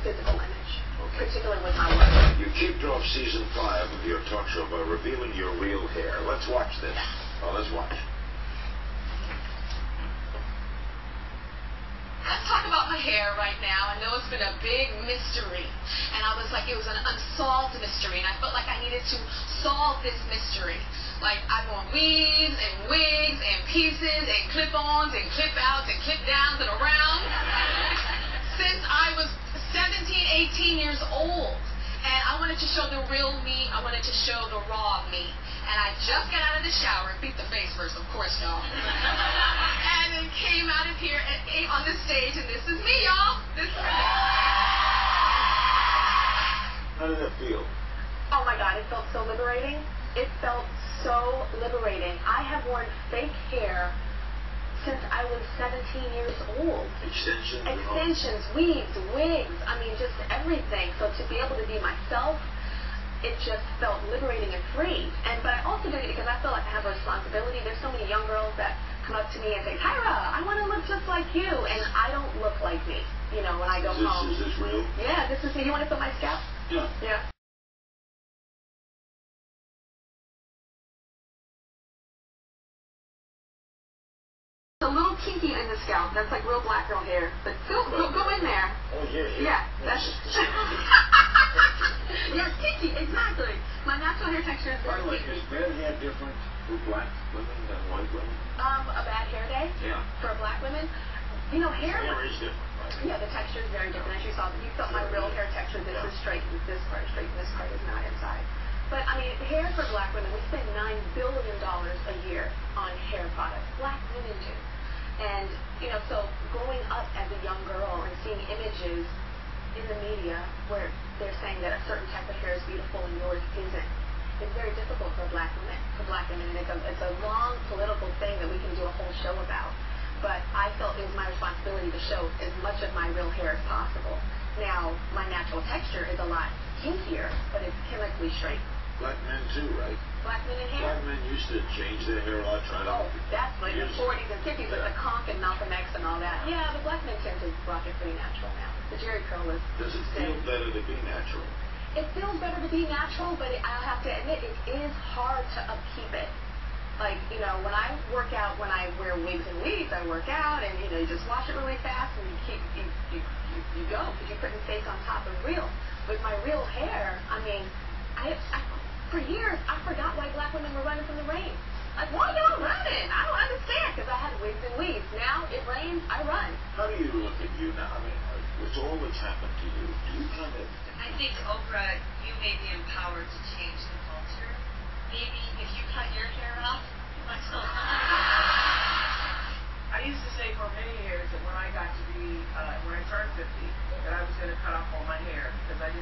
physical image, Okay. particularly with my work. You kicked off season 5 of your talk show by revealing your real hair. Let's watch this. Oh, let's watch. Let's talk about my hair right now. I know it's been a big mystery, and I was like, it was an unsolved mystery, and I felt like I needed to solve this mystery. Like, I've worn weaves and wigs and pieces and clip-ons and clip-outs and clip-downs and around since I was 17, 18 years old. And I wanted to show the real me. I wanted to show the raw me. And I just got out of the shower, beat the face first, of course, y'all. And then came out of here and ate on the stage, and this is me, y'all. This is me. How did that feel? Oh my God, it felt so liberating. It felt so liberating. I have worn fake hair since I was 17 years old. Extensions, weaves, wigs, I mean, just everything. So to be able to be myself, it just felt liberating and free. But I also did it because I feel like I have a responsibility. There's so many young girls that come up to me and say, Tyra, I want to look just like you. And I don't look like me, you know, when I go home. Is this real? Yeah, this is me. You want to feel my scalp? Yeah. Yeah. A little kinky in the scalp. That's like real black girl hair. But go in there. Oh, yeah. Yeah, that's yes, kinky, exactly. My natural hair texture is By the way, kinky. is bad hair different for black women than white women? A bad hair day? Yeah. For black women? You know, hair is different, right? Yeah, the texture is very different. As you saw, you felt my real hair texture. This is straight, this part is straight, and this part is not inside. But, I mean, hair for black women, we spend $9 billion a year on hair products. Black women do. And, you know, so growing up as a young girl and seeing images in the media where they're saying that a certain type of hair is beautiful and yours isn't, it's very difficult for black women. And it's a long political thing that we can do a whole show about. But I felt it was my responsibility to show as much of my real hair as possible. Now, my natural texture is a lot kinkier, but it's chemically straight. Black men too, right? Black men in hair? Black men used to change their hair a lot, trying to... Oh, that's like the 40s and 50s with the conch and Malcolm X and all that. Yeah, but black men tend to rock it pretty natural now. The Jerry curl is... Does it feel better to be natural? It feels better to be natural, but I'll have to admit, it is hard to upkeep it. Like, you know, when I work out, when I wear wigs and weaves, I work out, and, you know, you just wash it really fast, and you go, because you're putting face on top of real. With my real hair, I mean, for years, I forgot why black women were running from the rain. Like, why y'all running? I don't understand, because I had wigs and weaves. Now, it rains, I run. How do you look at you now? I mean, with all that's happened to you, do you kind of... I think, Oprah, you may be empowered to change the culture. Maybe if you cut your hair off, you might still... I used to say for many years that when I got to be, when I turned 50, that I was going to cut off all my hair because I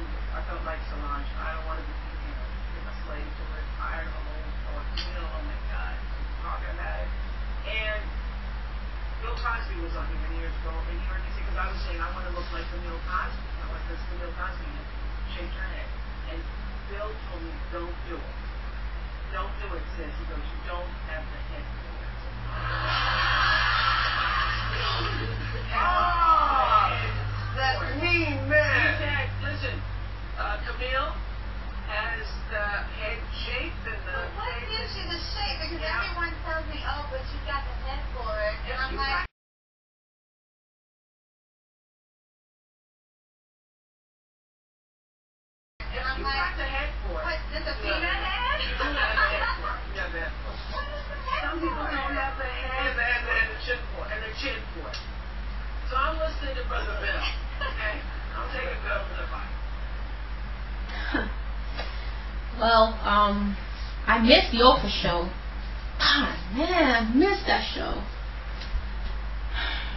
felt like Solange. I don't want to be, you know, a slave to it. I don't know, or, you know, oh my God, talking about it. And Bill Cosby was on here many years ago, and he heard me say, because I was saying I want to look like the Bill Cosby. I want this the Bill Cosby and shake your head. And Bill told me, don't do it. Don't do it, sis. He goes, you don't have the head for it. Oh, that mean man. Listen, Camille has the head shape and the... What gives you the shape? Because everyone tells me, oh, but you got the head for it. And I'm like... You got the head for it. What, does a peanut head? You do have the head for it. You have the head for it. Some people don't have the head and the chin for it. So I'm listening to Brother Bill. Okay? I'm taking Bill to the bottom. Well, I missed the Oprah show. God, man, I missed that show.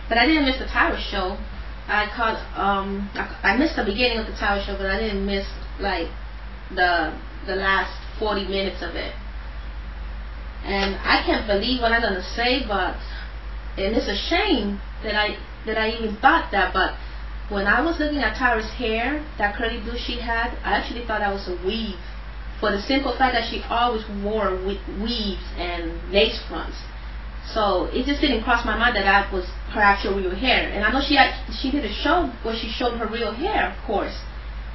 But I didn't miss the Tyra show. I missed the beginning of the Tyra show, but I didn't miss like the last 40 minutes of it. And I can't believe what I'm gonna say, and it's a shame that I even thought that. But when I was looking at Tyra's hair, that curly blue she had, I actually thought that was a weave, for the simple fact that she always wore weaves and lace fronts. So it just didn't cross my mind that that was her actual real hair. And I know she did a show where she showed her real hair, of course.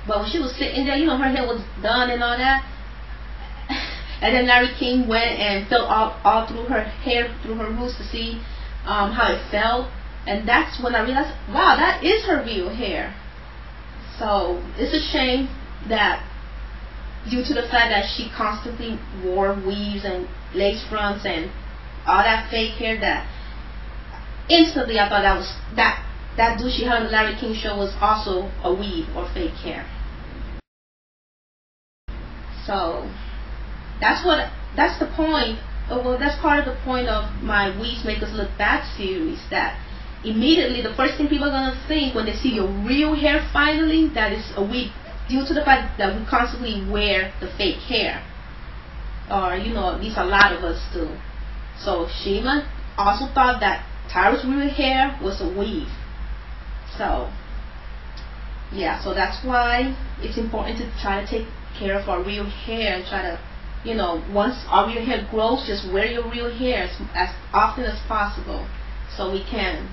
But when she was sitting there, you know, her hair was done and all that. And then Larry King went and felt all through her hair, through her roots to see how it felt. And that's when I realized, wow, that is her real hair. So it's a shame that due to the fact that she constantly wore weaves and lace fronts and all that fake hair, that instantly I thought that dude she had on the Larry King show was also a weave or fake hair. So that's the point. Well, that's part of the point of my Weaves Make Us Look Bad series, that immediately the first thing people are going to think when they see your real hair finally, that is a weave, due to the fact that we constantly wear the fake hair. Or, you know, at least a lot of us do. So Shima also thought that Tyra's real hair was a weave. So yeah, so that's why it's important to try to take care of our real hair and try to, you know, once our real hair grows, just wear your real hair as often as possible, so we can,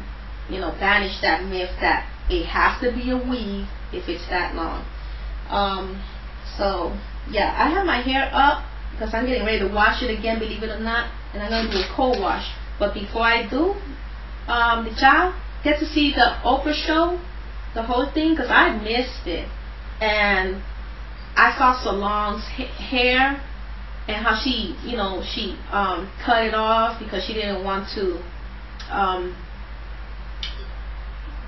you know, banish that myth that it has to be a weave if it's that long. So yeah, I have my hair up because I'm getting ready to wash it again, believe it or not, and I'm going to do a cold wash. But before I do, did y'all get to see the Oprah show, the whole thing? Because I missed it, and I saw Solange's hair and how she, you know, she cut it off because she didn't want to,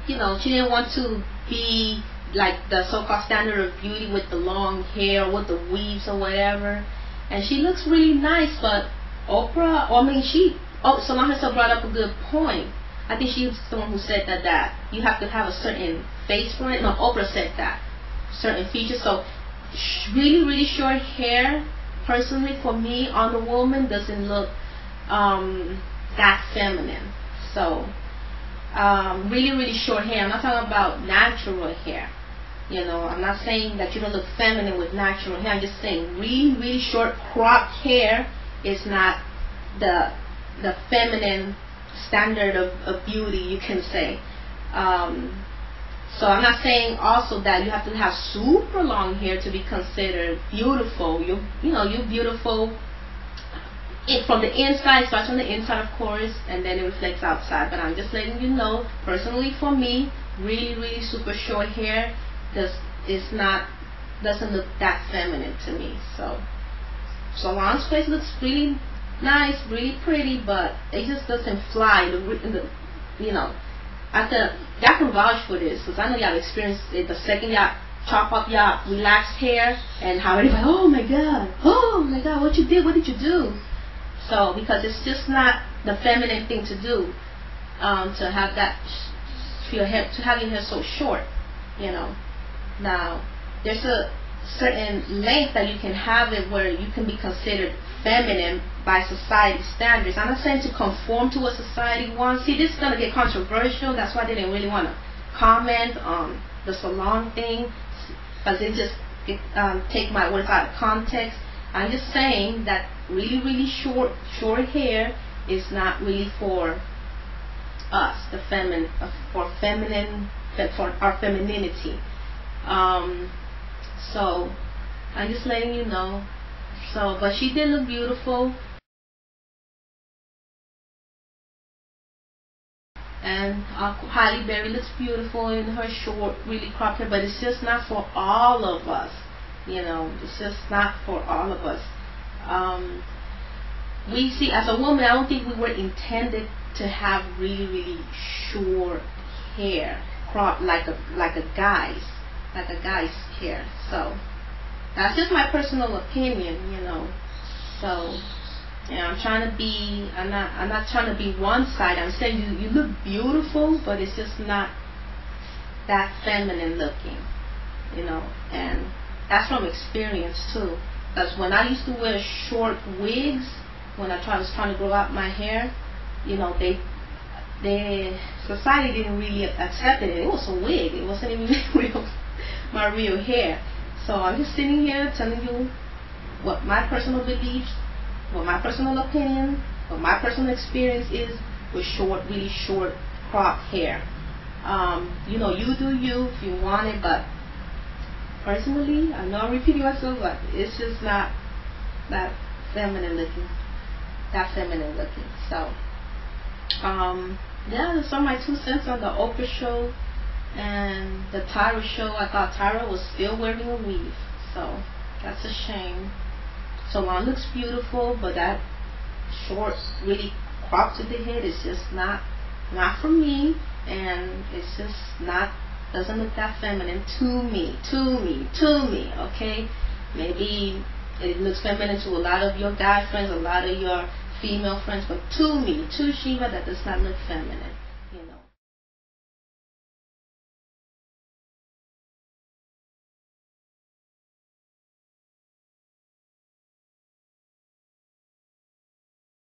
you know, she didn't want to be like the so-called standard of beauty with the long hair, with the weaves or whatever. And she looks really nice, but Oprah, Solange herself brought up a good point. I think she was the one who said that you have to have a certain face for it. No, Oprah said that, certain features. So really, really short hair, personally for me, on the woman doesn't look that feminine. So really, really short hair. I'm not talking about natural hair. You know, I'm not saying that you don't look feminine with natural hair. I'm just saying really, really short cropped hair is not the feminine standard of beauty, you can say. So I'm not saying also that you have to have super long hair to be considered beautiful. You're beautiful from the inside. Starts on the inside, of course, and then it reflects outside. But I'm just letting you know, personally for me, really, really super short hair doesn't look that feminine to me. So Solange's face looks really nice, really pretty, but it just doesn't fly. You know, y'all can vouch for this, because I know y'all experienced it the second y'all chop up y'all relaxed hair, and how everybody, oh my god, what you did, what did you do? So because it's just not the feminine thing to do, to have your hair so short, you know. Now there's a certain length that you can have it where you can be considered feminine by society standards. I'm not saying to conform to what society wants. See, this is going to get controversial. That's why I didn't really want to comment on the Solange thing, because it just take my words out of context. I'm just saying that really, really short hair is not really for us, for our femininity. So I'm just letting you know. So, but she did look beautiful, and Halle Berry looks beautiful in her short, really cropped hair. But it's just not for all of us, you know. It's just not for all of us. We see, as a woman, I don't think we were intended to have really, really short hair, cropped like a guy's hair. So that's just my personal opinion, you know. So, yeah, I'm not trying to be one-sided. I'm saying you look beautiful, but it's just not that feminine looking, you know. And that's from experience too. Because when I used to wear short wigs, when I was trying to grow out my hair, you know, society didn't really accept it. It was a wig. It wasn't even my real hair. So I'm just sitting here telling you what my personal beliefs, what my personal opinion, But my personal experience is with short, really short cropped hair. You know, you do you if you want it, but personally, I know I'm repeating myself, but it's just not that feminine looking. So, yeah, those are my 2 cents on the Oprah show and the Tyra show. I thought Tyra was still wearing a weave, so that's a shame. Solange looks beautiful, but that short, really cropped to the head is just not for me, and it's just not, doesn't look that feminine to me, okay? Maybe it looks feminine to a lot of your guy friends, a lot of your female friends, but to me, to Shima, that does not look feminine.